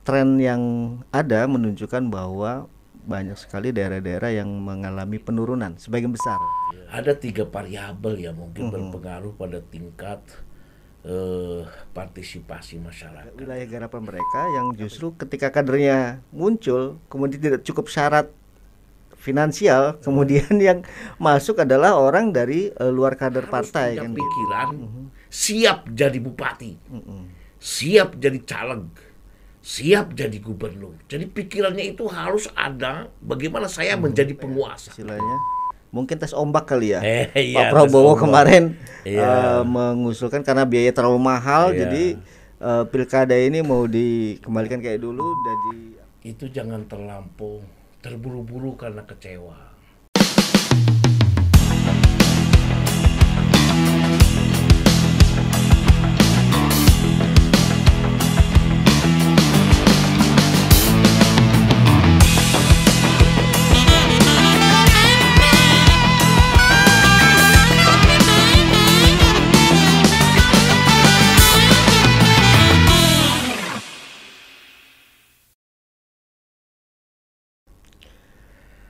tren yang ada menunjukkan bahwa banyak sekali daerah-daerah yang mengalami penurunan sebagian besar. Ada 3 variabel yang mungkin berpengaruh pada tingkat partisipasi masyarakat. Wilayah garapan mereka yang justru ketika kadernya muncul kemudian tidak cukup syarat finansial, kemudian yang masuk adalah orang dari luar kader Harus partai punya kan gitu. pikiran, siap jadi bupati, siap jadi caleg, siap jadi gubernur. Jadi pikirannya itu harus ada bagaimana saya menjadi penguasa. Istilahnya mungkin tes ombak kali ya. Iya, Pak Prabowo tes ombak. kemarin Iya. mengusulkan karena biaya terlalu mahal, Iya. jadi pilkada ini mau dikembalikan kayak dulu. Jadi Itu jangan terlampau terburu-buru karena kecewa.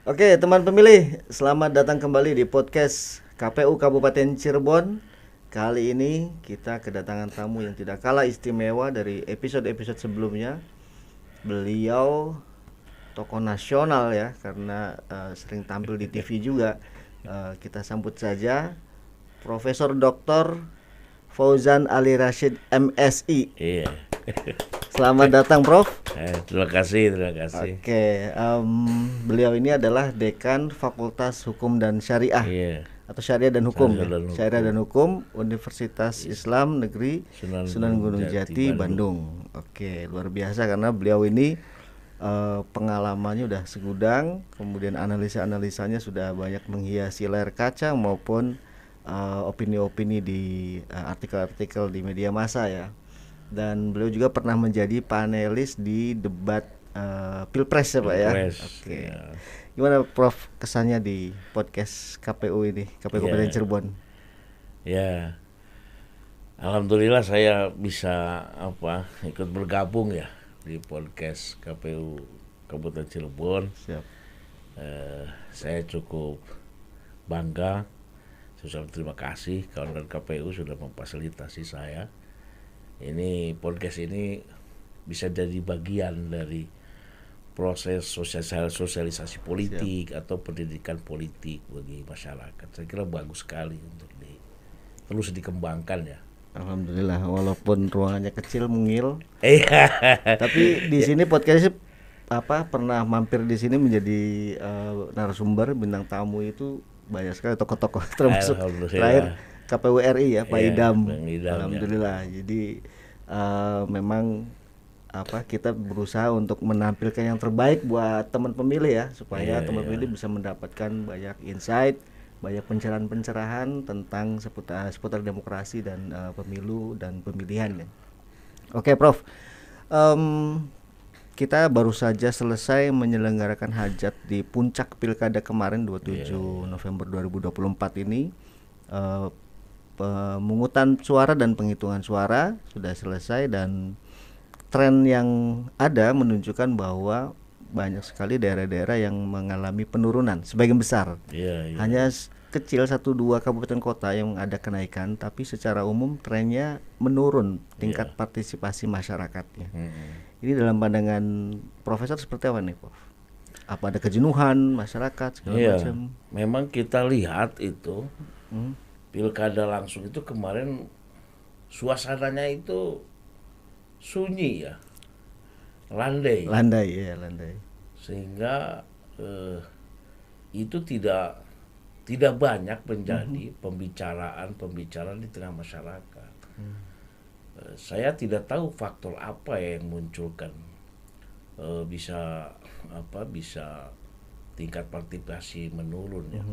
Oke, teman pemilih, selamat datang kembali di podcast KPU Kabupaten Cirebon. Kali ini kita kedatangan tamu yang tidak kalah istimewa dari episode-episode sebelumnya. Beliau tokoh nasional ya, karena sering tampil di TV juga. Kita sambut saja Profesor Dr. Fauzan Ali Rashid MSI. Iya. Selamat datang, Prof. Terima kasih. Oke, beliau ini adalah Dekan Fakultas Hukum dan Syariah Iya. atau Syariah dan Hukum, Syariah dan Hukum Universitas Islam Negeri Sunan Gunung Jati, Bandung. Bandung. Oke, luar biasa karena beliau ini pengalamannya udah segudang, kemudian analisa-analisanya sudah banyak menghiasi layar kaca maupun opini-opini di artikel-artikel di media massa ya. Dan beliau juga pernah menjadi panelis di debat Pilpres ya Pak ya. Oke. Ya. Gimana Prof kesannya di podcast KPU ini, KPU Kabupaten Cirebon? Ya, alhamdulillah saya bisa ikut bergabung ya di podcast KPU Kabupaten Cirebon. Siap. Saya cukup bangga. Saya terima kasih kawan-kawan KPU sudah memfasilitasi saya. Ini podcast ini bisa jadi bagian dari proses sosialisasi politik atau pendidikan politik bagi masyarakat. Saya kira bagus sekali untuk terus dikembangkan ya. Alhamdulillah, walaupun ruangannya kecil mungil. Iya. Tapi di sini podcastnya pernah mampir di sini menjadi narasumber, bintang tamu itu banyak sekali tokoh-tokoh termasuk terakhir KPU RI ya Pak Idam. Alhamdulillah. Ya. Jadi memang kita berusaha untuk menampilkan yang terbaik buat teman pemilih ya, supaya teman pemilih bisa mendapatkan banyak insight, banyak pencerahan-pencerahan tentang seputar demokrasi dan pemilu dan pemilihan ya. Oke Prof, kita baru saja selesai menyelenggarakan hajat di puncak pilkada kemarin 27 November 2024 ini. Pemungutan suara dan penghitungan suara sudah selesai dan tren yang ada menunjukkan bahwa banyak sekali daerah-daerah yang mengalami penurunan sebagian besar. Hanya kecil 1-2 kabupaten kota yang ada kenaikan, tapi secara umum trennya menurun tingkat partisipasi masyarakatnya. Ini dalam pandangan Profesor seperti apa nih, Prof? Apa ada kejenuhan masyarakat segala macam? Memang kita lihat itu pilkada langsung itu kemarin suasananya itu sunyi ya, landai. Sehingga itu tidak banyak menjadi pembicaraan di tengah masyarakat. Saya tidak tahu faktor apa yang munculkan bisa tingkat partisipasi menurun ya.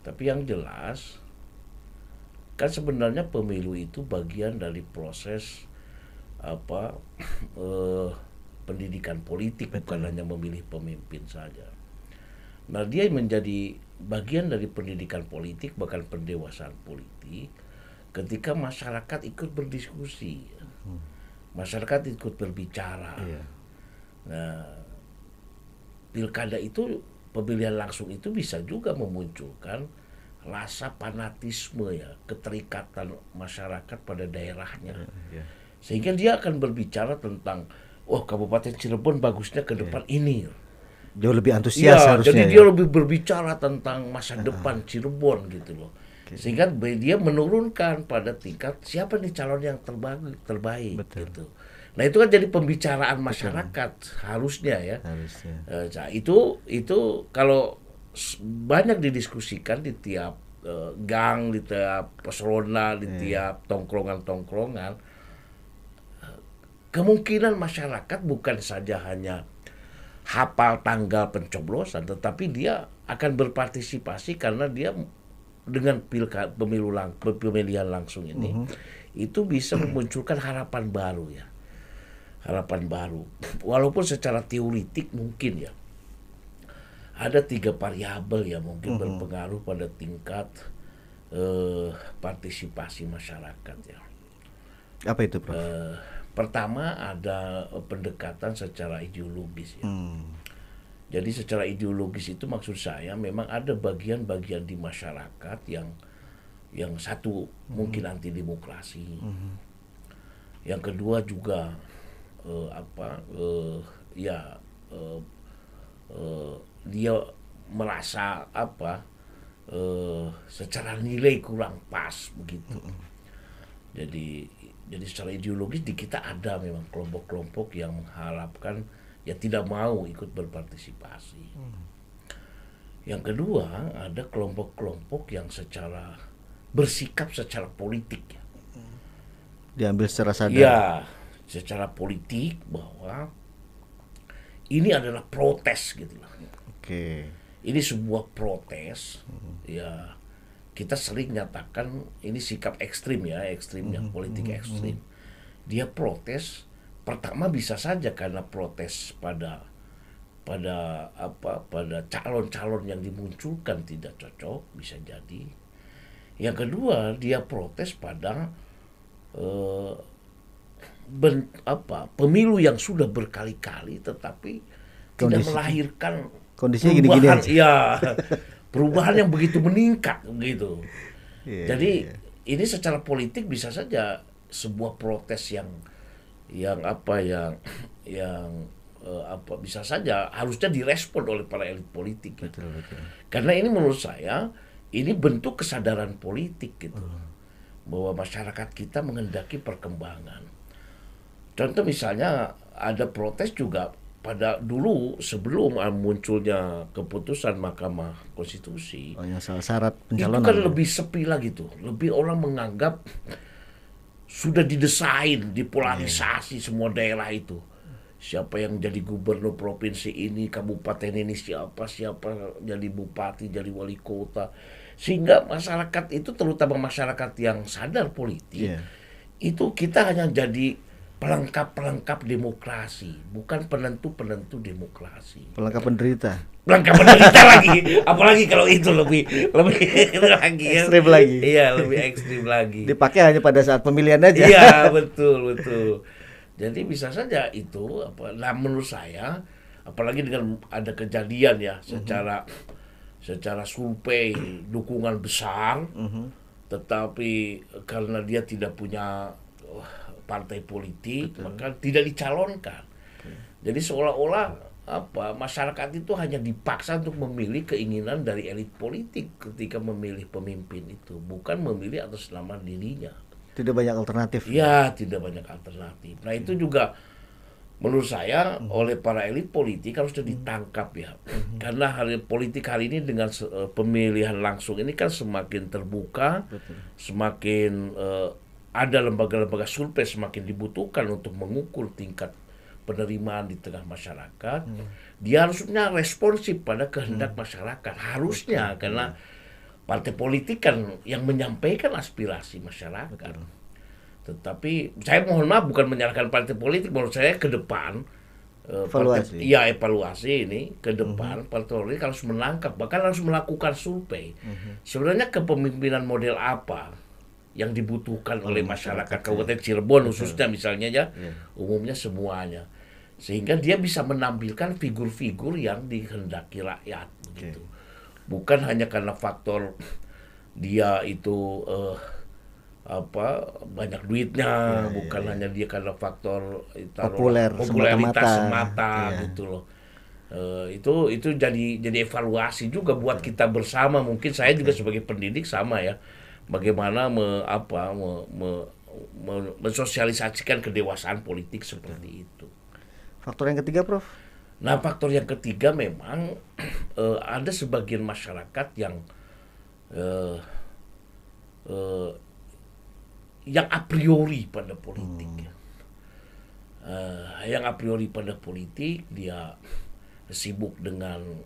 Tapi yang jelas kan sebenarnya pemilu itu bagian dari proses pendidikan politik. Betul. Bukan hanya memilih pemimpin saja. Nah, dia menjadi bagian dari pendidikan politik, bahkan pendewasaan politik ketika masyarakat ikut berdiskusi, masyarakat ikut berbicara, Nah, pilkada itu, pemilihan langsung itu bisa juga memunculkan rasa fanatisme ya, keterikatan masyarakat pada daerahnya. Sehingga dia akan berbicara tentang, oh Kabupaten Cirebon bagusnya ke depan ini. Jauh lebih antusias harusnya. Jadi dia lebih berbicara tentang masa depan Cirebon gitu loh. Sehingga dia menurunkan pada tingkat siapa nih calon yang terbaik gitu. Nah itu kan jadi pembicaraan masyarakat harusnya ya. Nah, itu kalau banyak didiskusikan di tiap gang, di tiap pesrona, di tiap tongkrongan-tongkrongan, kemungkinan masyarakat bukan saja hanya hafal tanggal pencoblosan, tetapi dia akan berpartisipasi karena dia dengan pemilihan langsung ini itu bisa memunculkan harapan baru ya. Harapan baru. Walaupun secara teoritik mungkin ya ada 3 variabel yang mungkin berpengaruh pada tingkat partisipasi masyarakat ya. Apa itu, Prof? Pertama ada pendekatan secara ideologis ya. Jadi secara ideologis itu maksud saya memang ada bagian-bagian di masyarakat yang satu mungkin anti demokrasi, yang kedua juga dia merasa secara nilai kurang pas begitu. Jadi secara ideologis di kita ada memang kelompok-kelompok yang mengharapkan ya tidak mau ikut berpartisipasi. Yang kedua ada kelompok-kelompok yang secara bersikap secara politik ya. Diambil secara sadar. Ya, secara politik bahwa ini adalah protes gitu lah. Ini sebuah protes. Ya, kita sering nyatakan ini sikap ekstrim ya, ekstrimnya politik ekstrim. Dia protes. Pertama bisa saja karena protes pada calon-calon yang dimunculkan tidak cocok, bisa jadi. Yang kedua dia protes pada pemilu yang sudah berkali-kali tetapi tidak melahirkan perubahan, perubahan yang begitu meningkat begitu. Jadi ini secara politik bisa saja sebuah protes yang bisa saja harusnya direspon oleh para elit politik gitu. Karena ini menurut saya ini bentuk kesadaran politik gitu, bahwa masyarakat kita menghendaki perkembangan. Contoh misalnya ada protes juga pada dulu sebelum munculnya keputusan Mahkamah Konstitusi, yang syarat pencalonan itu kan lebih sepi lagi tuh, lebih orang menganggap sudah didesain, dipolarisasi semua daerah itu. Siapa yang jadi gubernur provinsi ini, kabupaten ini, siapa jadi bupati, jadi wali kota. Sehingga masyarakat itu, terutama masyarakat yang sadar politik, itu kita hanya jadi pelengkap-pelengkap demokrasi, bukan penentu-penentu demokrasi. Pelengkap penderita. Pelengkap penderita lagi, apalagi kalau itu lebih lagi ekstrim lagi. Iya, lebih ekstrim lagi. Dipakai hanya pada saat pemilihan aja. Iya, betul. Jadi bisa saja itu nah menurut saya apalagi dengan ada kejadian ya secara survei dukungan besar, tetapi karena dia tidak punya partai politik, maka tidak dicalonkan. Jadi seolah-olah masyarakat itu hanya dipaksa untuk memilih keinginan dari elit politik ketika memilih pemimpin itu, bukan memilih atas nama dirinya. Tidak banyak alternatif. Ya, tidak banyak alternatif. Nah itu juga menurut saya oleh para elit politik harus ditangkap ya. Karena politik hari ini dengan pemilihan langsung ini kan semakin terbuka, semakin ada lembaga-lembaga survei semakin dibutuhkan untuk mengukur tingkat penerimaan di tengah masyarakat. Dia harusnya responsif pada kehendak masyarakat. Harusnya, karena partai politik kan yang menyampaikan aspirasi masyarakat. Tetapi saya mohon maaf bukan menyalahkan partai politik. Menurut saya ke depan evaluasi ini ke depan partai politik harus menangkap, bahkan harus melakukan survei. Sebenarnya kepemimpinan model apa yang dibutuhkan oleh masyarakat Kabupaten Cirebon khususnya misalnya ya, umumnya semuanya. sehingga dia bisa menampilkan figur-figur yang dikehendaki rakyat gitu. Bukan hanya karena faktor dia itu banyak duitnya, bukan hanya dia karena faktor popularitas semata gitu loh. Itu jadi evaluasi juga buat kita bersama. Mungkin saya juga sebagai pendidik sama ya, bagaimana mensosialisasikan kedewasaan politik seperti itu. Faktor yang ketiga, Prof? Nah, faktor yang ketiga memang ada sebagian masyarakat yang a priori pada politik. Yang a priori pada politik, dia sibuk dengan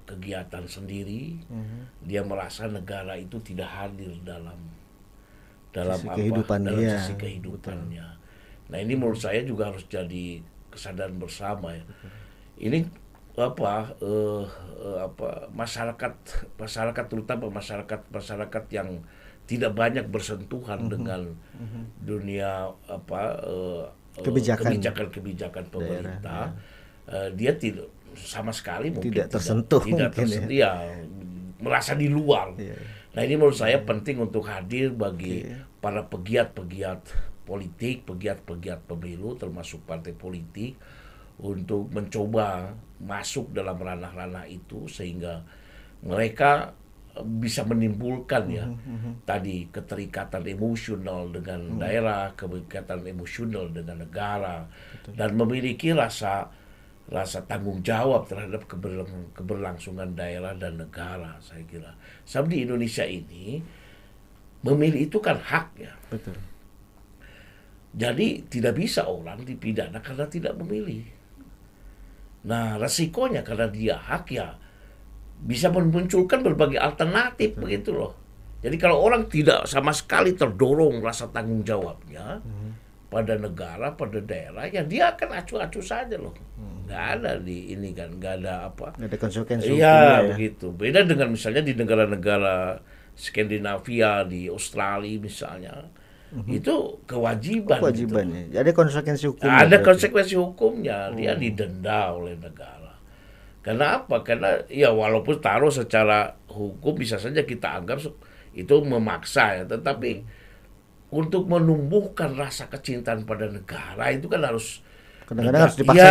kegiatan sendiri. Dia merasa negara itu tidak hadir dalam sisi kehidupannya. Nah, ini menurut saya juga harus jadi kesadaran bersama ya. Ini masyarakat terutama masyarakat yang tidak banyak bersentuhan dengan dunia kebijakan pemerintah, dia tidak sama sekali mungkin tidak tersentuh ya, merasa di luar. Nah, ini menurut saya penting untuk hadir bagi para pegiat-pegiat politik, pegiat-pegiat pemilu termasuk partai politik, untuk mencoba masuk dalam ranah-ranah itu sehingga mereka bisa menimbulkan tadi keterikatan emosional dengan daerah, keterikatan emosional dengan negara, dan memiliki rasa tanggung jawab terhadap keberlangsungan daerah dan negara, saya kira. Sebab di Indonesia ini memilih itu kan hak ya. Betul. Jadi tidak bisa orang dipidana karena tidak memilih. Nah, resikonya karena dia hak ya bisa memunculkan berbagai alternatif begitu loh. Jadi kalau orang tidak sama sekali terdorong rasa tanggung jawabnya pada negara, pada daerah, ya dia akan acuh-acuh saja loh. Nggak ada di ini kan, nggak ada nggak ada konsekuensi hukumnya. Iya, begitu. Beda dengan misalnya di negara-negara Skandinavia, di Australia misalnya. Itu kewajibannya. Gitu. Ada konsekuensi hukumnya. Ada konsekuensi hukumnya. Dia didenda oleh negara. Karena apa? Karena ya walaupun taruh secara hukum bisa saja kita anggap itu memaksa ya, tetapi untuk menumbuhkan rasa kecintaan pada negara itu kan harus kadang-kadang harus dipaksa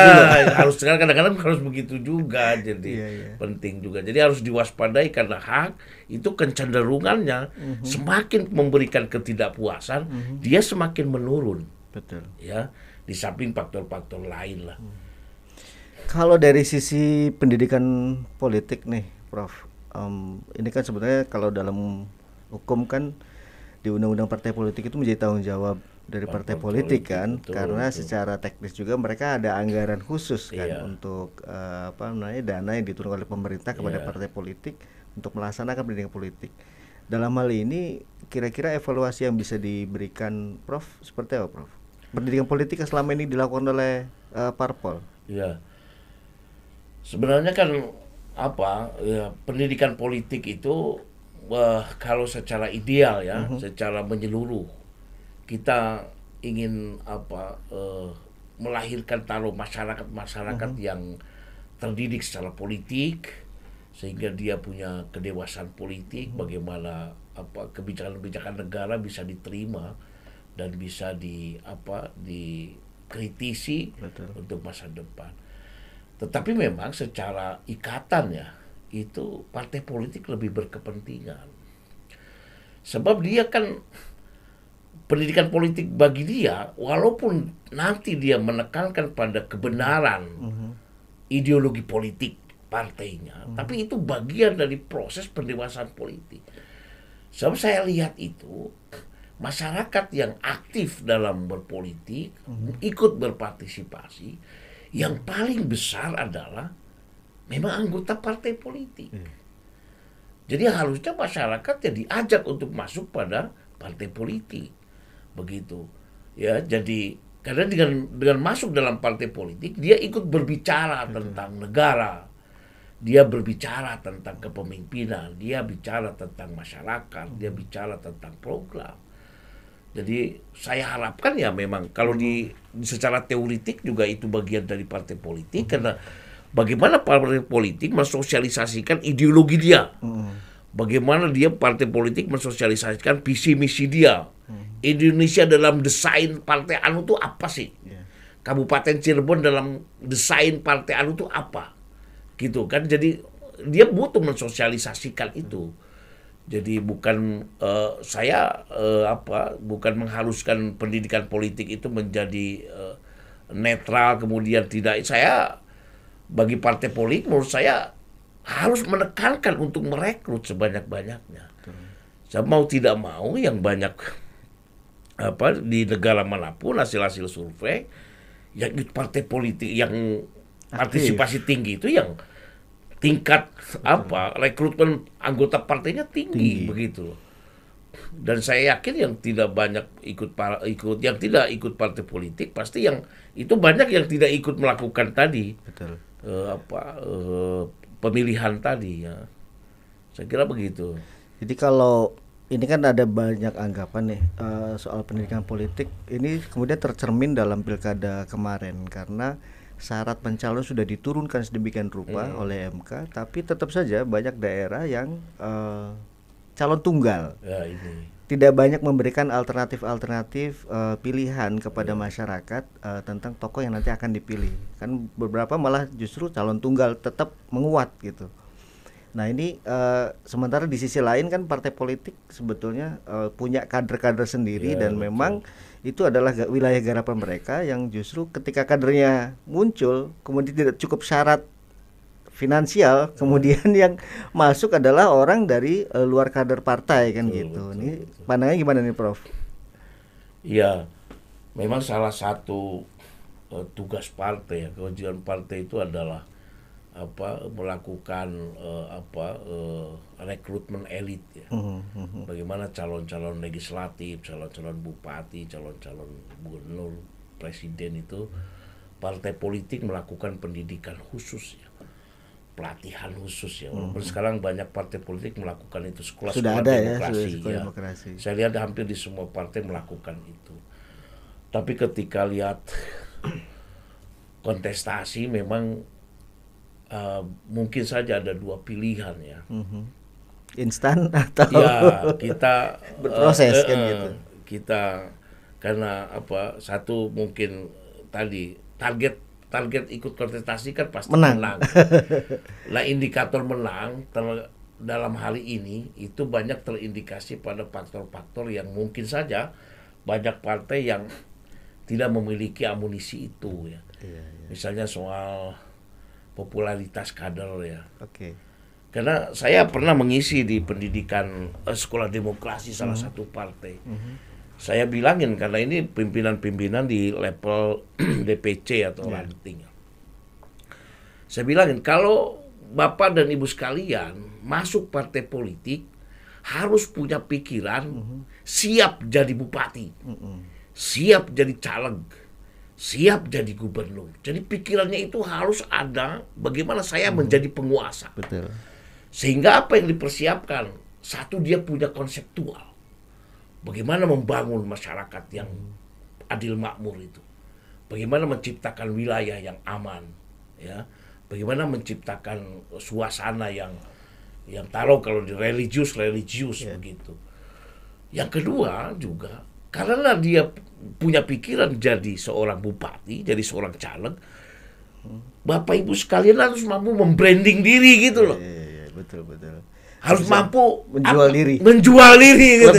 juga. Kadang-kadang harus begitu juga. Jadi penting juga. Jadi harus diwaspadai karena hak itu kecenderungannya semakin memberikan ketidakpuasan, dia semakin menurun. Betul. Ya, di samping faktor-faktor lain lah. Kalau dari sisi pendidikan politik nih, Prof, ini kan sebenarnya kalau dalam hukum kan di Undang-Undang Partai Politik itu menjadi tanggung jawab dari partai politik kan, karena secara teknis juga mereka ada anggaran khusus kan untuk dana yang diturunkan oleh pemerintah kepada partai politik untuk melaksanakan pendidikan politik. Dalam hal ini kira-kira evaluasi yang bisa diberikan Prof seperti apa, Prof? Pendidikan politik yang selama ini dilakukan oleh parpol. Iya. Sebenarnya kan pendidikan politik itu kalau secara ideal ya, secara menyeluruh kita ingin melahirkan masyarakat yang terdidik secara politik sehingga dia punya kedewasaan politik, bagaimana kebijakan-kebijakan negara bisa diterima dan bisa dikritisi untuk masa depan. Tetapi memang secara ikatan ya, itu partai politik lebih berkepentingan. Sebab dia kan pendidikan politik bagi dia, walaupun nanti dia menekankan pada kebenaran ideologi politik partainya, tapi itu bagian dari proses pendewasaan politik. Sebab saya lihat itu, masyarakat yang aktif dalam berpolitik, ikut berpartisipasi, yang paling besar adalah memang anggota partai politik. Jadi harusnya masyarakat ya diajak untuk masuk pada partai politik. Begitu ya, jadi karena dengan masuk dalam partai politik dia ikut berbicara tentang negara, dia berbicara tentang kepemimpinan, dia bicara tentang masyarakat, dia bicara tentang program. Jadi saya harapkan ya memang kalau secara teoritik juga itu bagian dari partai politik, karena bagaimana partai politik mensosialisasikan ideologi dia, bagaimana dia partai politik mensosialisasikan visi misi dia. Indonesia dalam desain partai anu itu apa sih? Kabupaten Cirebon dalam desain partai anu itu apa? Gitu kan. Jadi dia butuh mensosialisasikan itu. Jadi bukan bukan mengharuskan pendidikan politik itu menjadi netral kemudian tidak. Saya bagi partai politik menurut saya harus menekankan untuk merekrut sebanyak-banyaknya. Saya mau tidak mau yang banyak di negara manapun hasil-hasil survei yang partai politik yang partisipasi tinggi itu yang tingkat rekrutmen anggota partainya tinggi. Begitu. Dan saya yakin yang tidak banyak yang tidak ikut partai politik pasti yang itu banyak yang tidak ikut melakukan tadi. Betul. Pemilihan tadi ya. Saya kira begitu. Jadi kalau ini kan ada banyak anggapan nih soal pendidikan politik ini kemudian tercermin dalam pilkada kemarin karena syarat pencalon sudah diturunkan sedemikian rupa oleh MK, tapi tetap saja banyak daerah yang calon tunggal. Ya, ini. Tidak banyak memberikan alternatif pilihan kepada masyarakat tentang tokoh yang nanti akan dipilih. Kan beberapa malah justru calon tunggal tetap menguat gitu. Nah ini sementara di sisi lain kan partai politik sebetulnya punya kader-kader sendiri dan betul. Memang itu adalah wilayah garapan mereka yang justru ketika kadernya muncul kemudian tidak cukup syarat finansial, kemudian yang masuk adalah orang dari luar kader partai kan gitu. Ini pandangannya gimana nih Prof? Iya, memang salah satu tugas partai, kewajiban partai itu adalah melakukan rekrutmen elit ya. Bagaimana calon-calon legislatif, calon-calon bupati, calon-calon gubernur, presiden itu partai politik melakukan pendidikan khusus ya. Pelatihan khusus ya. Walaupun sekarang banyak partai politik melakukan itu, sekolah-sekolah demokrasi ya. Saya lihat hampir di semua partai melakukan itu. Tapi ketika lihat kontestasi memang mungkin saja ada dua pilihan ya. Instan atau ya kita berproses kan gitu. Kita karena satu mungkin tadi target ikut kontestasi kan pasti menang. Nah indikator menang dalam hari ini itu banyak terindikasi pada faktor-faktor yang mungkin saja banyak partai yang tidak memiliki amunisi itu ya. Misalnya soal popularitas kader ya. Karena saya pernah mengisi di pendidikan sekolah demokrasi salah satu partai. Saya bilangin karena ini pimpinan-pimpinan di level DPC atau ranting. Saya bilangin kalau Bapak dan Ibu sekalian masuk partai politik harus punya pikiran siap jadi bupati, siap jadi caleg, siap jadi gubernur. Jadi pikirannya itu harus ada bagaimana saya menjadi penguasa. Betul. Sehingga apa yang dipersiapkan? Satu, dia punya konseptual. Bagaimana membangun masyarakat yang adil makmur itu. Bagaimana menciptakan wilayah yang aman, ya. Bagaimana menciptakan suasana yang taruh kalau di religius begitu. Yang kedua juga karena dia punya pikiran jadi seorang bupati, jadi seorang caleg, Bapak Ibu sekalian harus mampu membranding diri gitu loh. Betul. Harus mampu menjual diri gitu.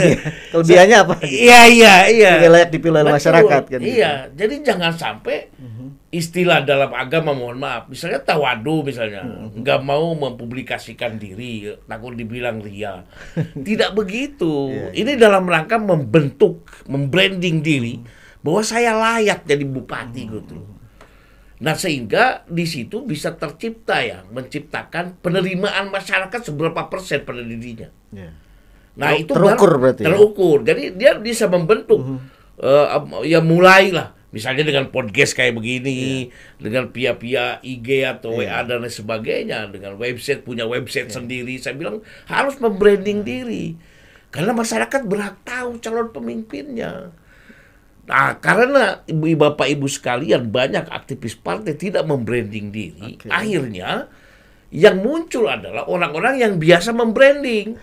Kelebihannya apa? Iya. Tidak layak dipilih oleh masyarakat kan. Iya, gitu. Jadi jangan sampai istilah dalam agama, mohon maaf, misalnya tawadu misalnya, nggak mau mempublikasikan diri, takut dibilang ria. Tidak begitu. Ini dalam rangka membranding diri bahwa saya layak jadi bupati gitu. Nah sehingga di situ bisa tercipta menciptakan penerimaan masyarakat seberapa persen pada dirinya. Nah itu terukur berarti. Terukur. Jadi dia bisa membentuk mulailah misalnya dengan podcast kayak begini, dengan via IG atau WA dan lain sebagainya, dengan punya website sendiri. Saya bilang harus membranding diri. Karena masyarakat berhak tahu calon pemimpinnya. Nah, karena Bapak Ibu sekalian banyak aktivis partai tidak membranding diri, akhirnya yang muncul adalah orang-orang yang biasa membranding.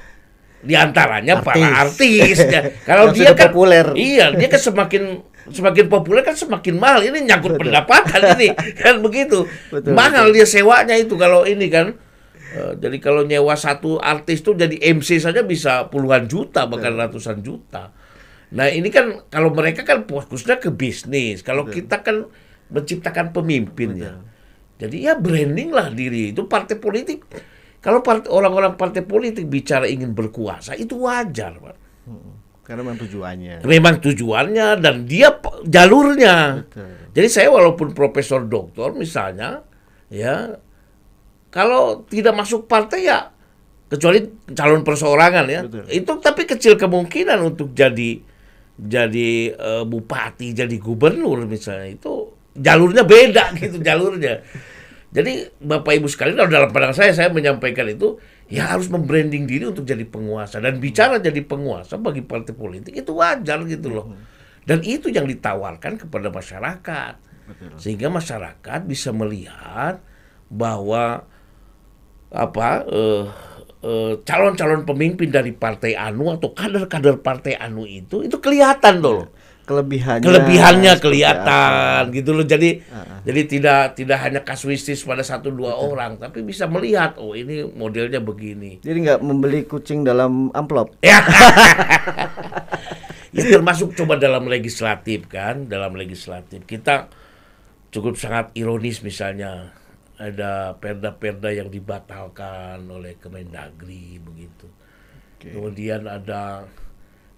Di antaranya para artis. Kalau dia kan populer. Iya, dia kan semakin populer kan semakin mahal. Ini nyangkut pendapatan ini kan begitu. Mahal dia sewanya itu kalau ini kan. Jadi kalau nyewa satu artis tuh jadi MC saja bisa puluhan juta bahkan ratusan juta. Nah ini kan kalau mereka kan fokusnya ke bisnis, kalau kita kan menciptakan pemimpin ya. Jadi ya branding lah diri itu partai politik. Kalau orang-orang partai politik bicara ingin berkuasa itu wajar, Pak. Karena memang tujuannya. Memang tujuannya dan dia jalurnya. Jadi saya walaupun profesor doktor misalnya, ya kalau tidak masuk partai ya kecuali calon perseorangan ya, itu tapi kecil kemungkinan untuk jadi bupati, jadi gubernur misalnya, itu jalurnya beda gitu jalurnya. Jadi Bapak Ibu sekalian, kalau dalam pandangan saya menyampaikan itu ya harus membranding diri untuk jadi penguasa, dan bicara jadi penguasa bagi partai politik itu wajar gitu loh. Dan itu yang ditawarkan kepada masyarakat. Sehingga masyarakat bisa melihat bahwa calon-calon pemimpin dari partai anu atau kader-kader partai anu itu kelihatan loh. Kelebihannya kelihatan gitu loh. Jadi tidak hanya kasuistis pada 1-2 orang, tapi bisa melihat oh ini modelnya begini. Jadi nggak membeli kucing dalam amplop. Ya. Ya termasuk coba dalam legislatif kan, dalam legislatif kita cukup sangat ironis misalnya. Ada perda-perda yang dibatalkan oleh Kemendagri begitu. Kemudian ada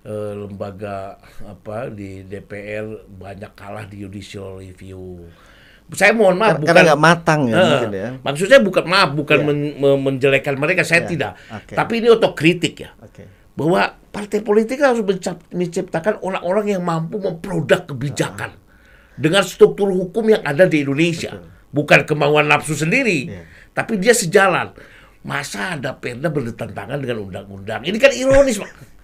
lembaga di DPR banyak kalah di judicial review. Saya mohon maaf karena nggak matang ya, mungkin ya. Maksudnya bukan menjelekkan mereka, saya tidak. Tapi ini otokritik ya. Bahwa partai politik harus menciptakan orang-orang yang mampu memproduk kebijakan dengan struktur hukum yang ada di Indonesia. Bukan kemauan nafsu sendiri, tapi dia sejalan. Masa ada perda bertentangan dengan undang-undang? Ini kan ironis, Pak.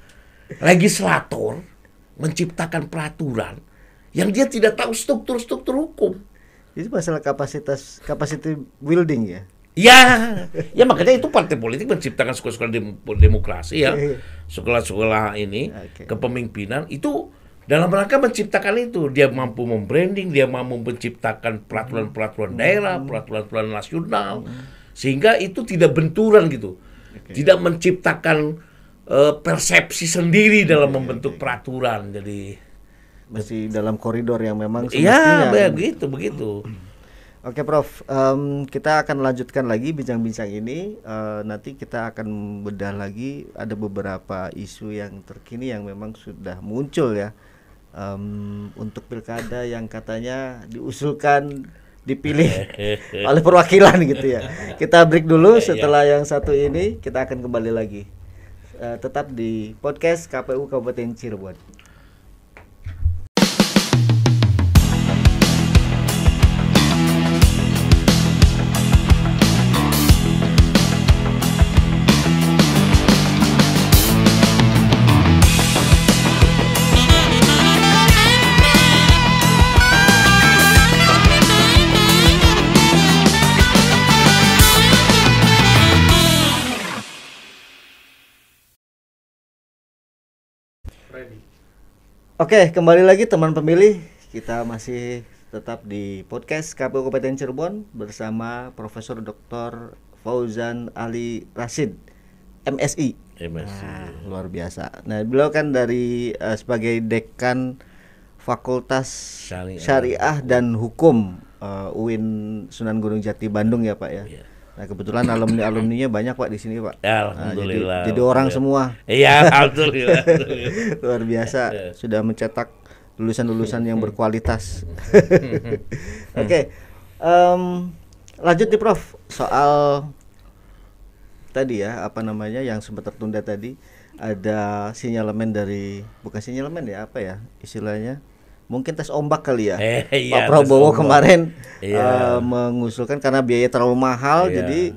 Legislator menciptakan peraturan yang dia tidak tahu struktur-struktur hukum. Itu masalah capacity building ya? Ya makanya itu partai politik menciptakan sekolah-sekolah demokrasi ya, sekolah-sekolah ini kepemimpinan itu. Dalam rangka menciptakan itu, dia mampu membranding, dia mampu menciptakan peraturan-peraturan daerah, peraturan-peraturan nasional, sehingga itu tidak benturan gitu, tidak menciptakan persepsi sendiri dalam membentuk peraturan. Jadi masih dalam koridor yang memang semestinya. Ya, begitu. Oke, Prof. Kita akan lanjutkan lagi bincang-bincang ini. Nanti kita akan bedah lagi ada beberapa isu yang terkini yang memang sudah muncul ya. Untuk pilkada yang katanya diusulkan dipilih oleh perwakilan gitu ya. Kita break dulu, setelah yang satu ini kita akan kembali lagi. Tetap di podcast KPU Kabupaten Cirebon. Oke, kembali lagi teman pemilih. Kita masih tetap di podcast KPU Kabupaten Cirebon bersama Profesor Dr. Fauzan Ali Rashid, MSI. Nah, luar biasa. Nah, beliau kan dari sebagai dekan Fakultas Syariah dan Hukum UIN Sunan Gunung Jati Bandung ya, Pak ya. Nah, kebetulan alumninya banyak, Pak, di sini, Pak. Alhamdulillah. Jadi orang semua. Iya, alhamdulillah. Luar biasa, sudah mencetak lulusan-lulusan yang berkualitas. Oke. Lanjut nih, Prof. Soal tadi ya, yang sempat tertunda tadi, ada sinyalemen dari, bukan sinyalemen ya, apa ya istilahnya? Mungkin tes ombak kali ya. Pak Prabowo kemarin mengusulkan karena biaya terlalu mahal, jadi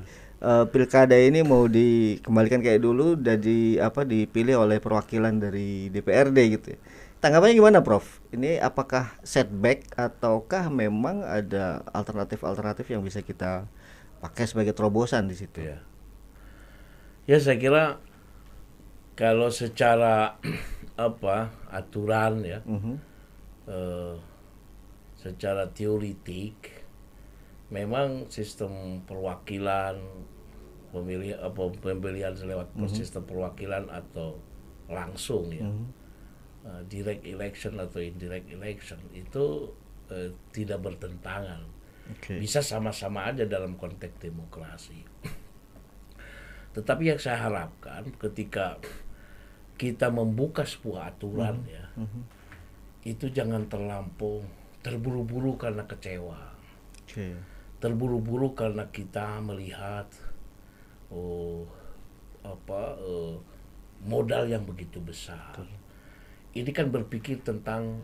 pilkada ini mau dikembalikan kayak dulu dan dipilih oleh perwakilan dari DPRD gitu ya. Tanggapannya gimana, Prof? Ini apakah setback ataukah memang ada alternatif yang bisa kita pakai sebagai terobosan di situ? Ya saya kira kalau secara aturan ya, secara teoritik memang sistem perwakilan pemilihan lewat sistem perwakilan atau langsung ya, direct election atau indirect election itu tidak bertentangan, bisa sama-sama aja dalam konteks demokrasi. Tetapi yang saya harapkan ketika kita membuka sebuah aturan ya, itu jangan terlampau terburu-buru karena kecewa, terburu-buru karena kita melihat modal yang begitu besar. Ini kan berpikir tentang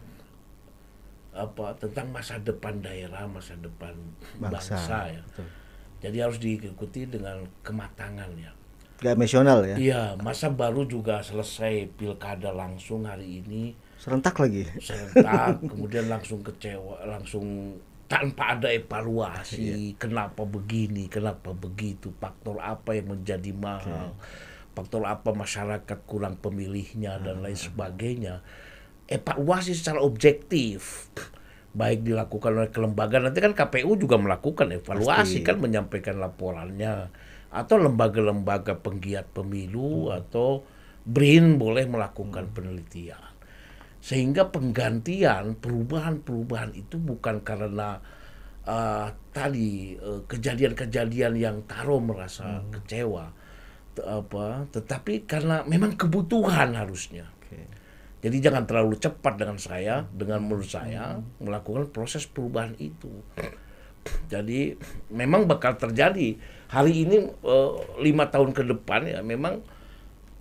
masa depan daerah, masa depan bangsa ya. Jadi harus diikuti dengan kematangan ya. Gak emosional ya? Iya, masa baru juga selesai pilkada langsung hari ini. Serentak lagi. Serentak, kemudian langsung kecewa, langsung tanpa ada evaluasi. Kenapa begini, kenapa begitu, faktor apa yang menjadi mahal, faktor apa masyarakat kurang pemilihnya dan lain sebagainya. Evaluasi secara objektif, baik dilakukan oleh kelembagaan, nanti kan KPU juga melakukan evaluasi. Kan menyampaikan laporannya, atau lembaga-lembaga penggiat pemilu atau BRIN boleh melakukan penelitian, sehingga penggantian perubahan itu bukan karena kejadian-kejadian yang Taro merasa kecewa, tetapi karena memang kebutuhan harusnya. Jadi jangan terlalu cepat dengan menurut saya melakukan proses perubahan itu. Jadi memang bakal terjadi hari ini 5 tahun ke depan ya, memang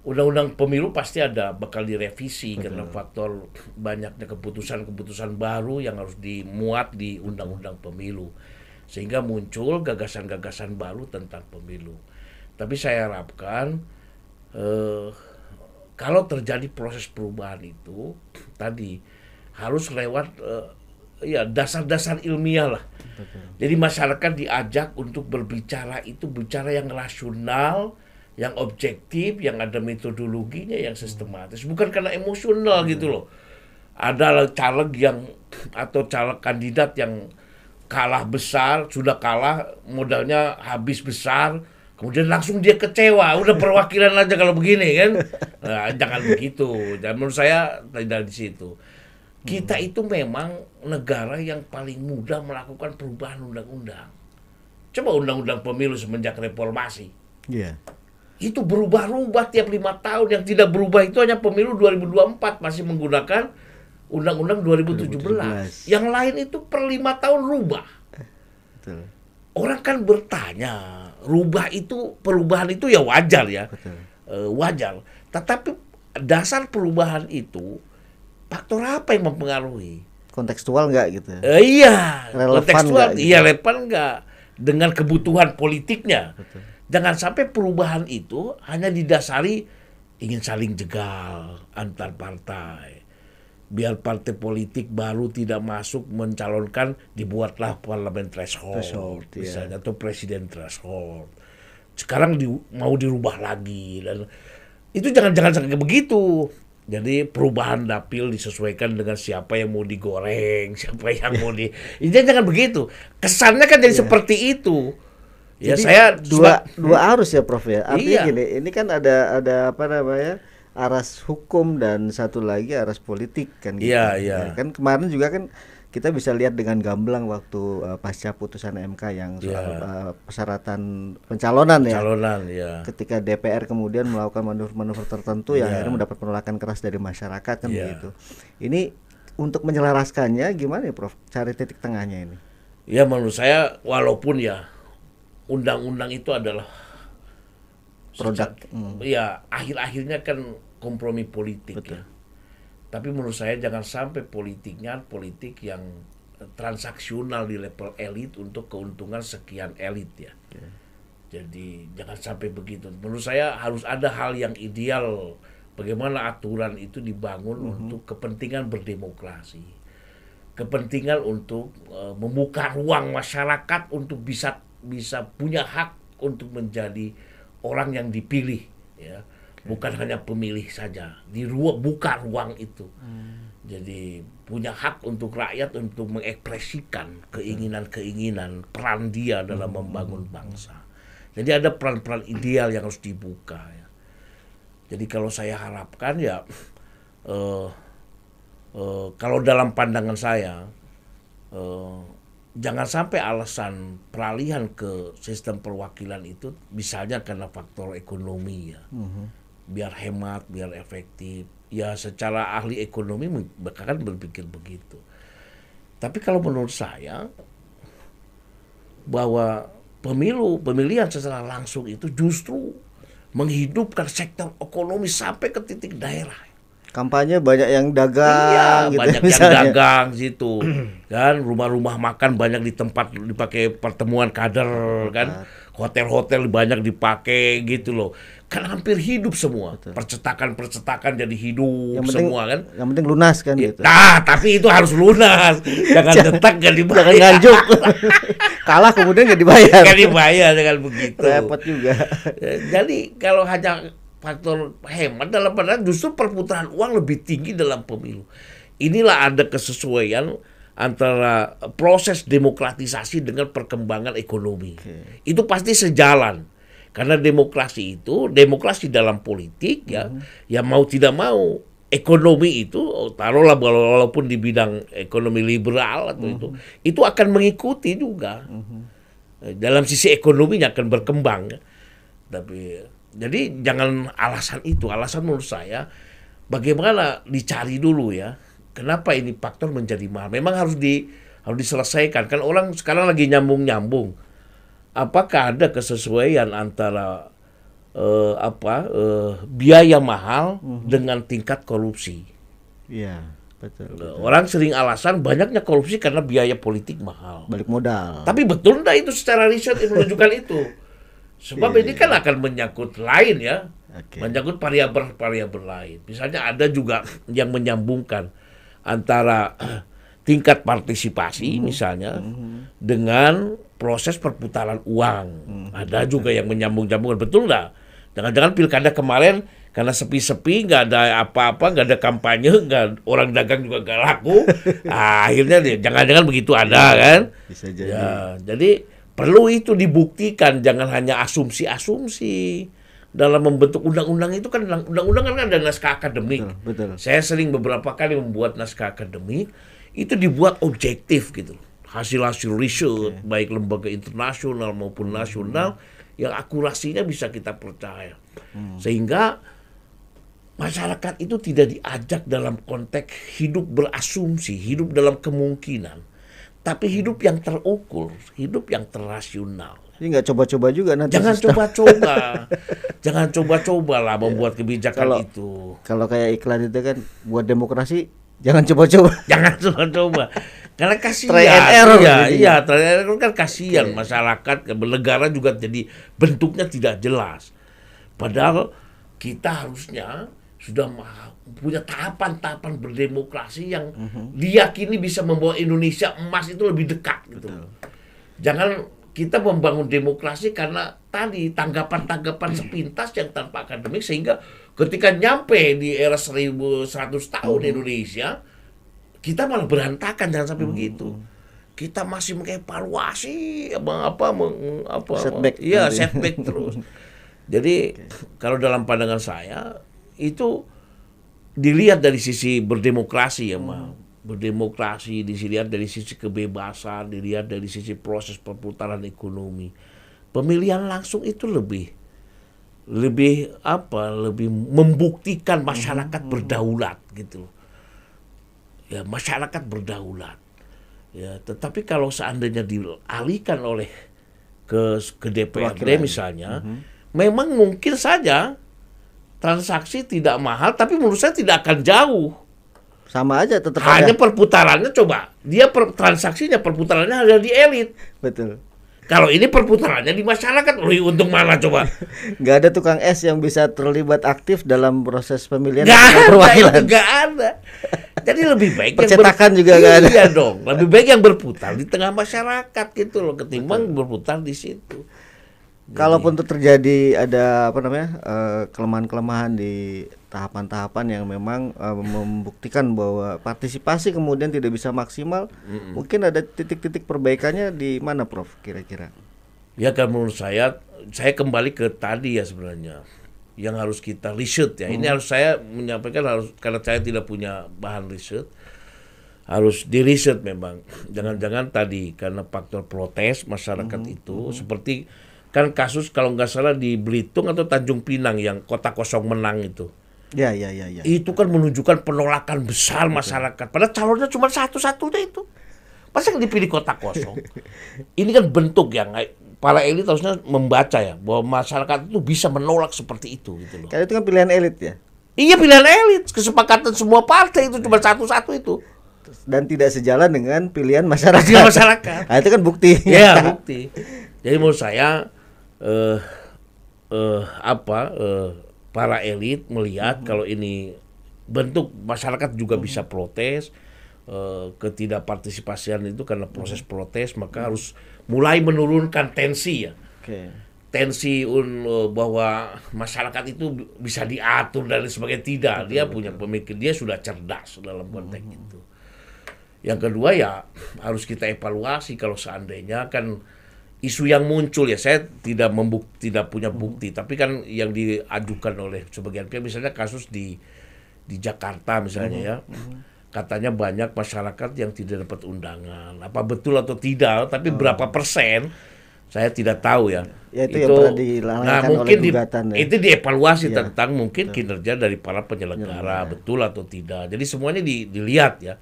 undang-undang pemilu pasti bakal direvisi. Karena faktor banyaknya keputusan baru yang harus dimuat di undang-undang pemilu, sehingga muncul gagasan-gagasan baru tentang pemilu. Tapi saya harapkan kalau terjadi proses perubahan itu tadi harus lewat dasar-dasar ilmiah lah. Jadi masyarakat diajak untuk bicara yang rasional, yang objektif, yang ada metodologinya, yang sistematis, bukan karena emosional gitu loh. Ada caleg atau caleg kandidat yang kalah besar, sudah kalah, modalnya habis besar, kemudian langsung dia kecewa, udah perwakilan aja kalau begini kan. Nah, jangan begitu. Dan menurut saya tidak di situ. Kita itu memang negara yang paling mudah melakukan perubahan undang-undang. Coba undang-undang pemilu semenjak reformasi. Itu berubah-ubah tiap 5 tahun. Yang tidak berubah itu hanya pemilu 2024 masih menggunakan undang-undang 2017. Yang lain itu per 5 tahun rubah. Orang kan bertanya, perubahan itu ya wajar ya. Wajar. Tetapi dasar perubahan itu faktor apa yang mempengaruhi? Kontekstual nggak gitu? Iya, kontekstual. Iya, relevan nggak dengan kebutuhan politiknya? Jangan sampai perubahan itu hanya didasari ingin saling jegal antar partai. Biar partai politik baru tidak masuk mencalonkan, dibuatlah parlemen threshold misalnya, atau presiden threshold. Sekarang mau dirubah lagi, dan itu jangan sampai begitu. Jadi perubahan dapil disesuaikan dengan siapa yang mau digoreng, siapa yang mau jangan begitu. Kesannya kan jadi seperti itu. Ya, jadi saya dua arus ya, Prof ya. Artinya gini, ini kan ada aras hukum dan satu lagi aras politik kan gitu. Iya. Kan kemarin juga kan kita bisa lihat dengan gamblang waktu pasca putusan MK yang soal persyaratan pencalonan ya. Ketika DPR kemudian melakukan manuver-manuver tertentu yang akhirnya mendapat penolakan keras dari masyarakat kan begitu. Ini untuk menyelaraskannya gimana ya, Prof? Cari titik tengahnya ini. Ya menurut saya walaupun ya undang-undang itu adalah produk akhir-akhirnya kan kompromi politik. Betul. Ya. Tapi menurut saya jangan sampai politik yang transaksional di level elit untuk keuntungan sekian elit ya. Jadi jangan sampai begitu. Menurut saya harus ada hal yang ideal. Bagaimana aturan itu dibangun untuk kepentingan berdemokrasi. Kepentingan untuk membuka ruang masyarakat untuk bisa punya hak untuk menjadi orang yang dipilih, ya. Bukan hanya pemilih saja. Buka ruang itu. Jadi punya hak untuk rakyat untuk mengekspresikan keinginan-keinginan, peran dia dalam membangun bangsa. Jadi ada peran-peran ideal yang harus dibuka, ya. Jadi kalau saya harapkan ya, kalau dalam pandangan saya, jangan sampai alasan peralihan ke sistem perwakilan itu misalnya karena faktor ekonomi, ya. Biar hemat, biar efektif. Ya secara ahli ekonomi bahkan berpikir begitu. Tapi kalau menurut saya bahwa pemilihan secara langsung itu justru menghidupkan sektor ekonomi sampai ke titik daerah. Kampanye banyak yang dagang, iya, gitu banyak misalnya. yang dagang situ, kan rumah-rumah makan banyak dipakai pertemuan kader, kan hotel-hotel banyak dipakai gitu loh, kan hampir hidup semua. Betul. Percetakan jadi hidup semua kan. Yang penting lunas kan gitu. Nah tapi itu harus lunas, jangan detak gak dibayar. Jangan nganjuk. Kalah kemudian gak dibayar. Gak dibayar dengan begitu. Repot juga. Jadi kalau hanya faktor hemat dalam pandangan justru perputaran uang lebih tinggi dalam pemilu. Inilah ada kesesuaian antara proses demokratisasi dengan perkembangan ekonomi. Itu pasti sejalan. Karena demokrasi dalam politik, ya, ya mau tidak mau ekonomi itu taruhlah walaupun di bidang ekonomi liberal atau itu akan mengikuti juga. Dalam sisi ekonominya akan berkembang. Tapi jadi jangan alasan itu. Alasan menurut saya bagaimana dicari dulu, ya. Kenapa ini faktor menjadi mahal? Memang harus diselesaikan. Kan orang sekarang lagi nyambung-nyambung. Apakah ada kesesuaian antara biaya mahal dengan tingkat korupsi? Iya, betul. Orang sering alasan banyaknya korupsi karena biaya politik mahal. Balik modal. Tapi betul enggak itu secara riset menunjukkan itu? Sebab ini kan akan menyangkut lain, ya. Menyangkut variabel lain. Misalnya ada juga yang menyambungkan antara tingkat partisipasi misalnya dengan proses perputaran uang. Ada juga yang menyambung-nyambungkan. Betul enggak? Jangan-jangan pilkada kemarin karena sepi-sepi, nggak ada apa-apa, nggak ada kampanye, orang dagang juga nggak laku. Akhirnya jangan-jangan begitu ada, kan? Bisa jadi. Ya, jadi perlu itu dibuktikan, jangan hanya asumsi-asumsi. Dalam membentuk undang-undang itu kan, undang-undang kan ada naskah akademik. Betul. Saya sering beberapa kali membuat naskah akademik, itu dibuat objektif gitu. Hasil-hasil riset, baik lembaga internasional maupun nasional, yang akurasinya bisa kita percaya. Sehingga masyarakat itu tidak diajak dalam konteks hidup berasumsi, hidup dalam kemungkinan. Tapi hidup yang terukur, hidup yang terrasional. Jadi nggak coba-coba juga nanti. Jangan coba-coba. Jangan coba-coba lah membuat kebijakan itu. Kalau kayak iklan itu kan buat demokrasi, jangan coba-coba. Jangan coba-coba. Karena kasihan. Try and error. Iya, try and error kan kasihan. Masyarakat, negara juga jadi bentuknya tidak jelas. Padahal kita harusnya sudah punya tahapan-tahapan berdemokrasi yang diyakini bisa membawa Indonesia emas itu lebih dekat gitu. Jangan kita membangun demokrasi karena tadi tanggapan-tanggapan sepintas yang tanpa akademik, sehingga ketika nyampe di era 1100 tahun Indonesia, kita malah berantakan. Jangan sampai begitu. Kita masih mengevaluasi setback terus. Jadi kalau dalam pandangan saya itu dilihat dari sisi berdemokrasi, ya, berdemokrasi dilihat dari sisi kebebasan, dilihat dari sisi proses perputaran ekonomi. Pemilihan langsung itu lebih membuktikan masyarakat berdaulat gitu. Ya, masyarakat berdaulat. Ya, tetapi kalau seandainya dialihkan oleh ke DPRD misalnya, memang mungkin saja transaksi tidak mahal, tapi menurut saya tidak akan jauh. Sama aja tetap hanya ada. perputarannya, coba dia perputarannya ada di elit. Betul. Kalau ini perputarannya di masyarakat, lebih untung mana coba? Nggak ada tukang es yang bisa terlibat aktif dalam proses pemilihan perwakilan. Nggak ada. Jadi lebih baik percetakan juga nggak ada. Iya dong. Lebih baik yang berputar di tengah masyarakat gitu loh, ketimbang berputar di situ. Kalaupun itu terjadi ada kelemahan-kelemahan di tahapan-tahapan yang memang membuktikan bahwa partisipasi kemudian tidak bisa maksimal, mungkin ada titik-titik perbaikannya di mana, Prof? Kira-kira? Ya kan menurut saya kembali ke tadi ya sebenarnya yang harus kita riset ya. Ini harus saya menyampaikan karena saya tidak punya bahan riset. Harus diriset memang. Jangan-jangan tadi karena faktor protes masyarakat itu seperti kan kasus kalau nggak salah di Belitung atau Tanjung Pinang yang kota kosong menang itu. Ya. Itu kan menunjukkan penolakan besar masyarakat. Padahal calonnya cuma satu-satunya itu. Masa dipilih kota kosong? Ini kan bentuk yang para elit harusnya membaca ya bahwa masyarakat itu bisa menolak seperti itu gitu loh. Karena itu kan pilihan elit ya. Iya, pilihan elit, kesepakatan semua partai itu cuma satu-satu itu. Dan tidak sejalan dengan pilihan masyarakat. Nah, itu kan bukti. Ya, bukti. Jadi menurut saya para elit melihat kalau ini bentuk masyarakat juga bisa protes, ketidakpartisipasian itu karena proses protes, maka harus mulai menurunkan tensi ya. Tensi bahwa masyarakat itu bisa diatur dan sebagainya, tidak. Dia punya pemikir, dia sudah cerdas dalam konteks itu. Yang kedua ya harus kita evaluasi kalau seandainya kan isu yang muncul ya, saya tidak punya bukti, tapi kan yang diajukan oleh sebagian pihak, misalnya kasus di Jakarta misalnya ya, katanya banyak masyarakat yang tidak dapat undangan. Apa betul atau tidak? Tapi berapa persen? Saya tidak tahu ya. Itu yang pernah dilalaikan oleh gugatan. Itu dievaluasi tentang mungkin kinerja dari para penyelenggara, betul atau tidak. Jadi semuanya dilihat ya,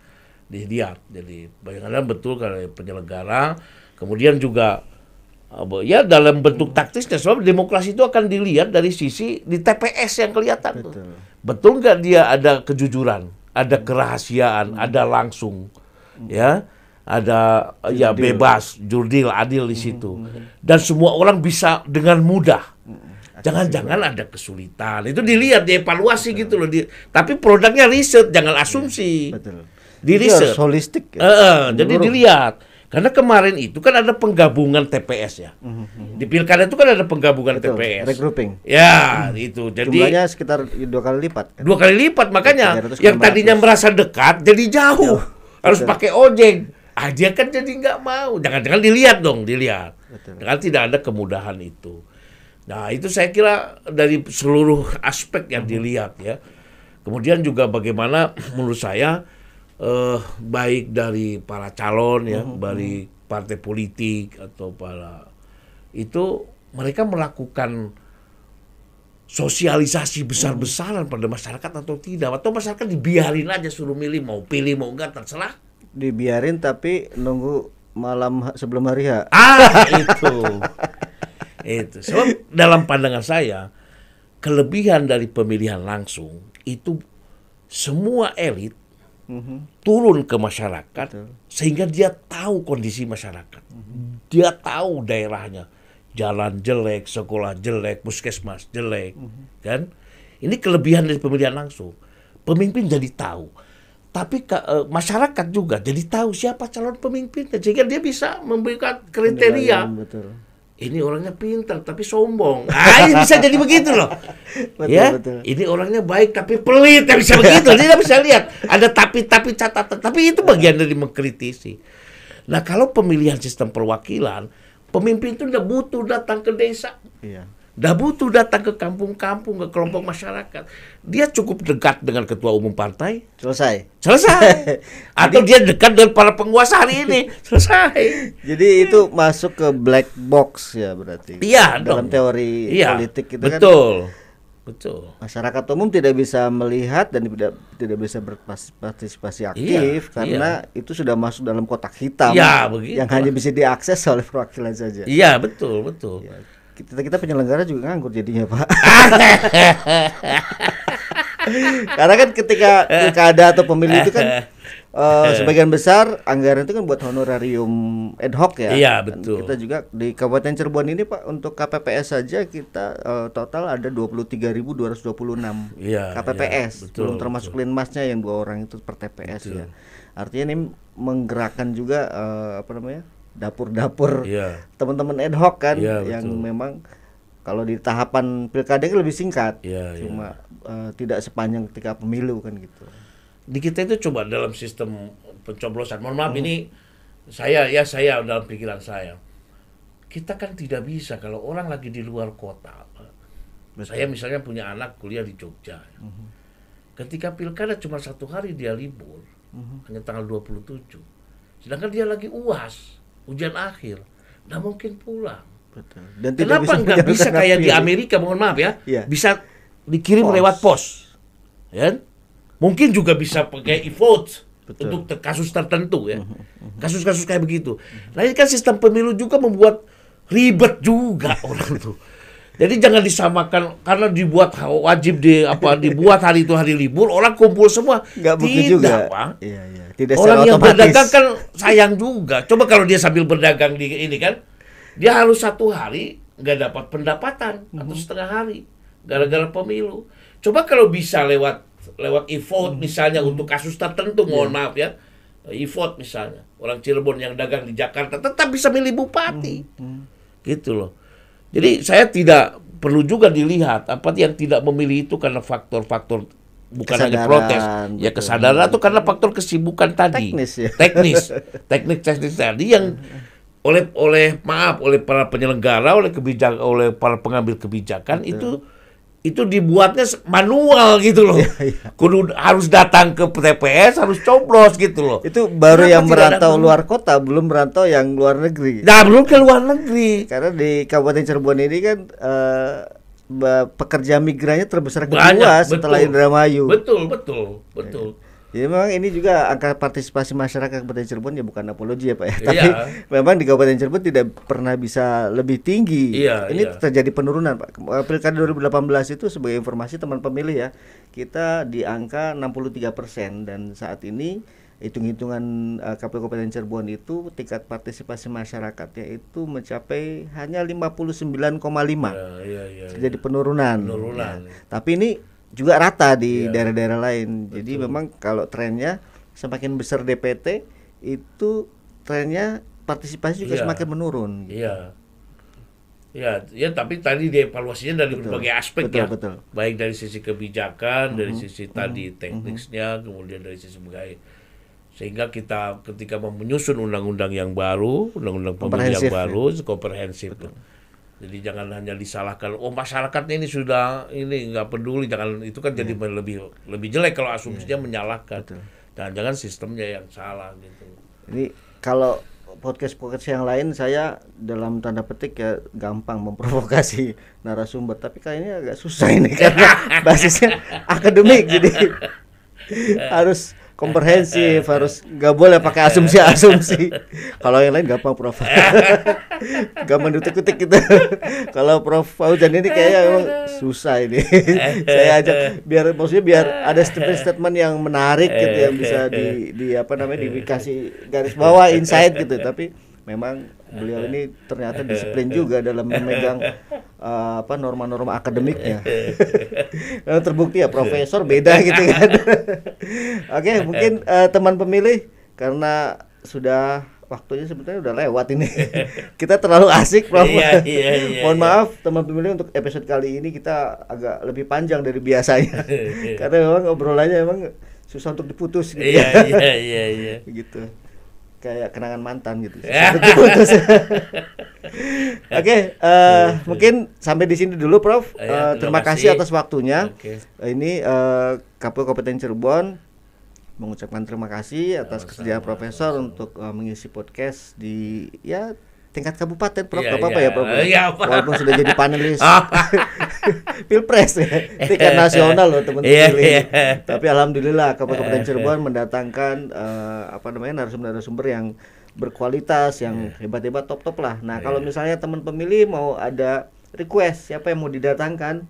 Jadi bagaimana betul kalau penyelenggara, kemudian juga ya dalam bentuk taktisnya, sebab demokrasi itu akan dilihat dari sisi di TPS yang kelihatan. Betul nggak dia ada kejujuran, ada kerahasiaan, ada langsung, ya, ada ya bebas, jurdil, adil di situ, dan semua orang bisa dengan mudah. Jangan-jangan ada kesulitan, itu dilihat, dievaluasi gitu loh. Tapi produknya riset, jangan asumsi. Di riset, holistik. Jadi dilihat. Karena kemarin itu kan ada penggabungan TPS ya. Di Pilkada itu kan ada penggabungan TPS. Regrouping. Ya, itu. Jadi jumlahnya sekitar 2 kali lipat. Kan? 2 kali lipat, makanya yang tadinya merasa dekat jadi jauh. Harus pakai ojek. Dia kan jadi nggak mau. Jangan-jangan dilihat. Jangan tidak ada kemudahan itu. Nah, itu saya kira dari seluruh aspek yang dilihat ya. Kemudian juga bagaimana menurut saya baik dari para calon ya, dari partai politik atau para itu, mereka melakukan sosialisasi besar-besaran pada masyarakat atau tidak, atau masyarakat dibiarin aja suruh milih, mau pilih mau enggak terserah. Dibiarin tapi nunggu malam sebelum hari H. Itu. Sebab dalam pandangan saya kelebihan dari pemilihan langsung itu semua elit turun ke masyarakat. Sehingga dia tahu kondisi masyarakat. Dia tahu daerahnya, jalan jelek, sekolah jelek, puskesmas jelek, kan? Ini kelebihan dari pemilihan langsung. Pemimpin jadi tahu, tapi masyarakat juga jadi tahu siapa calon pemimpinnya, sehingga dia bisa memberikan kriteria. Ini orangnya pintar tapi sombong. Ini bisa jadi begitu loh. Betul. Ini orangnya baik tapi pelit, bisa begitu. Dia bisa lihat ada tapi catatan. Tapi itu bagian dari mengkritisi. Nah, kalau pemilihan sistem perwakilan, pemimpin itu tidak butuh datang ke desa. Tidak butuh datang ke kampung-kampung, ke kelompok masyarakat. Dia cukup dekat dengan ketua umum partai. Selesai. Atau dia dekat dengan para penguasa hari ini. Selesai. Jadi itu masuk ke black box ya berarti. Iya, dalam teori politik itu betul. Betul. Masyarakat umum tidak bisa melihat dan tidak bisa berpartisipasi aktif karena itu sudah masuk dalam kotak hitam yang hanya bisa diakses oleh perwakilan saja. Iya, betul. Ya. Kita penyelenggara juga nganggur jadinya, Pak. Karena kan ketika pilkada atau pemilu itu kan sebagian besar anggaran itu kan buat honorarium ad hoc ya. Iya, Dan betul. kita juga di Kabupaten Cirebon ini Pak, untuk KPPS saja kita total ada 23.226 Iya, KPPS, iya, betul, belum termasuk betul. linmasnya yang 2 orang itu per TPS Betul. ya. Artinya ini menggerakkan juga dapur-dapur Iya. teman-teman ad hoc kan, Iya, yang betul. memang kalau di tahapan pilkada kan lebih singkat, Iya, cuma tidak sepanjang ketika pemilu kan gitu. Di kita itu coba dalam sistem pencoblosan. Mohon maaf ini saya dalam pikiran saya. Kita kan tidak bisa kalau orang lagi di luar kota. Saya misalnya punya anak kuliah di Jogja. Ketika pilkada cuma 1 hari dia libur, hanya tanggal 27. Sedangkan dia lagi UAS, ujian akhir, nggak mungkin pulang. Betul. Dan Kenapa nggak bisa kayak di Amerika, mohon maaf ya, Iya. bisa dikirim Pos. lewat pos, ya? Mungkin juga bisa pakai e-vote Betul. untuk kasus tertentu ya, kasus-kasus kayak begitu. Nah ini kan sistem pemilu juga membuat ribet juga orang tuh. Jadi jangan disamakan karena dibuat wajib dibuat hari itu hari libur, orang kumpul semua. Nggak begitu juga. Pak. Iya, iya. Tidak Orang secara yang otomatis. berdagang kan sayang juga. Coba kalau dia sambil berdagang di ini kan, dia harus 1 hari nggak dapat pendapatan atau setengah hari gara-gara pemilu. Coba kalau bisa lewat e-vote misalnya untuk kasus tertentu, mohon maaf ya, e-vote misalnya orang Cirebon yang dagang di Jakarta tetap bisa milih bupati, gitu loh. Jadi saya tidak perlu juga dilihat apa yang tidak memilih itu karena faktor-faktor bukan hanya Kesadaran, protes, ya betul. kesadaran atau karena faktor kesibukan tadi, Teknis ya. teknik tadi yang oleh para penyelenggara, oleh para pengambil kebijakan itu dibuatnya manual gitu loh. Iya. Kudu harus datang ke TPS, harus coblos gitu loh. Itu baru Kenapa yang tidak merantau datang? luar kota, belum merantau yang luar negeri. Nah, belum ke luar negeri. Karena di Kabupaten Cirebon ini kan pekerja migrannya terbesar kedua Banyak, setelah betul. Indramayu. Betul. Jadi memang ini juga angka partisipasi masyarakat Kabupaten Cirebon ya bukan apologi ya Pak ya. Iya. Tapi memang di Kabupaten Cirebon tidak pernah bisa lebih tinggi. Iya, Ini iya. terjadi penurunan Pak. Pilkada 2018 itu sebagai informasi teman pemilih ya, kita di angka 63% dan saat ini hitung-hitungan KPU Kabupaten Cirebon itu tingkat partisipasi masyarakatnya itu mencapai hanya 59,5. Iya. Jadi penurunan. Penurunan. Ya. Tapi ini juga rata di Iya. daerah-daerah lain. Jadi memang kalau trennya semakin besar DPT itu trennya partisipasi juga Iya. semakin menurun. Iya, tapi tadi dievaluasinya dari berbagai aspek betul, ya. betul. Baik dari sisi kebijakan, dari sisi tadi teknisnya, kemudian dari sisi berbagai. Sehingga kita ketika menyusun undang-undang yang baru, undang-undang pemilu yang baru, komprehensif. Jadi jangan hanya disalahkan, masyarakatnya ini sudah nggak peduli, jangan itu kan jadi lebih jelek kalau asumsinya menyalahkan. Jangan-jangan sistemnya yang salah gitu. Ini kalau podcast yang lain saya dalam tanda petik ya gampang memprovokasi narasumber, tapi kayaknya agak susah ini karena basisnya akademik, jadi harus komprehensif, harus nggak boleh pakai asumsi. Kalau yang lain gampang Prof. Gampang diutik-utik gitu. Kalau Prof Fauzan ini kayaknya emang susah ini. Saya ajak biar ada statement yang menarik gitu yang bisa dikasih garis bawah insight gitu. Tapi memang beliau ini ternyata disiplin juga dalam memegang norma-norma akademiknya. Terbukti ya profesor beda gitu kan. Oke, mungkin teman pemilih karena sudah waktunya sebetulnya udah lewat ini. Kita terlalu asik, Prof. Iya. Mohon maaf teman pemilih, untuk episode kali ini kita agak lebih panjang dari biasanya. Karena memang obrolannya memang susah untuk diputus gitu. Iya. Gitu. Kayak kenangan mantan gitu. Susah untuk diputus. Oke, mungkin sampai di sini dulu, Prof. Terima kasih atas waktunya. Ini KPU Kabupaten Cirebon mengucapkan terima kasih atas kesediaan Profesor untuk mengisi podcast di tingkat kabupaten, Prof. Gak apa-apa ya, Prof. Walaupun sudah jadi panelis Pilpres ya, tingkat nasional loh teman-teman. Tapi alhamdulillah Kabupaten Cirebon mendatangkan narasumber-narasumber yang berkualitas, yang hebat-hebat, top-top lah. Nah, kalau misalnya teman pemilih mau ada request siapa yang mau didatangkan,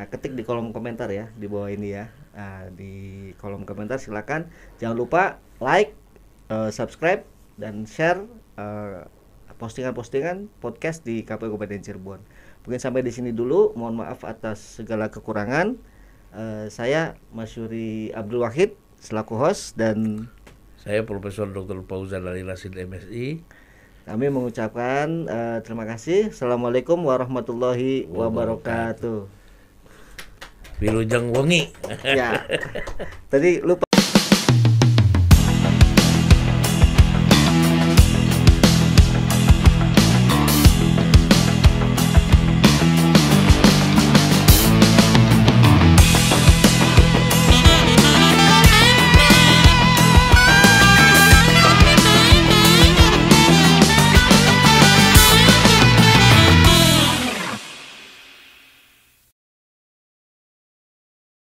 ketik di kolom komentar ya di bawah ini ya. di kolom komentar silakan. Jangan lupa like, subscribe dan share postingan-postingan podcast di KPU Kabupaten Cirebon. Mungkin sampai di sini dulu. Mohon maaf atas segala kekurangan. Saya Masyuri Abdul Wahid selaku host dan saya Profesor Dr. Fauzan Ali Rasid MSI. Kami mengucapkan terima kasih. Assalamualaikum warahmatullahi wabarakatuh. Wilujeng wengi. Ya. Tadi lupa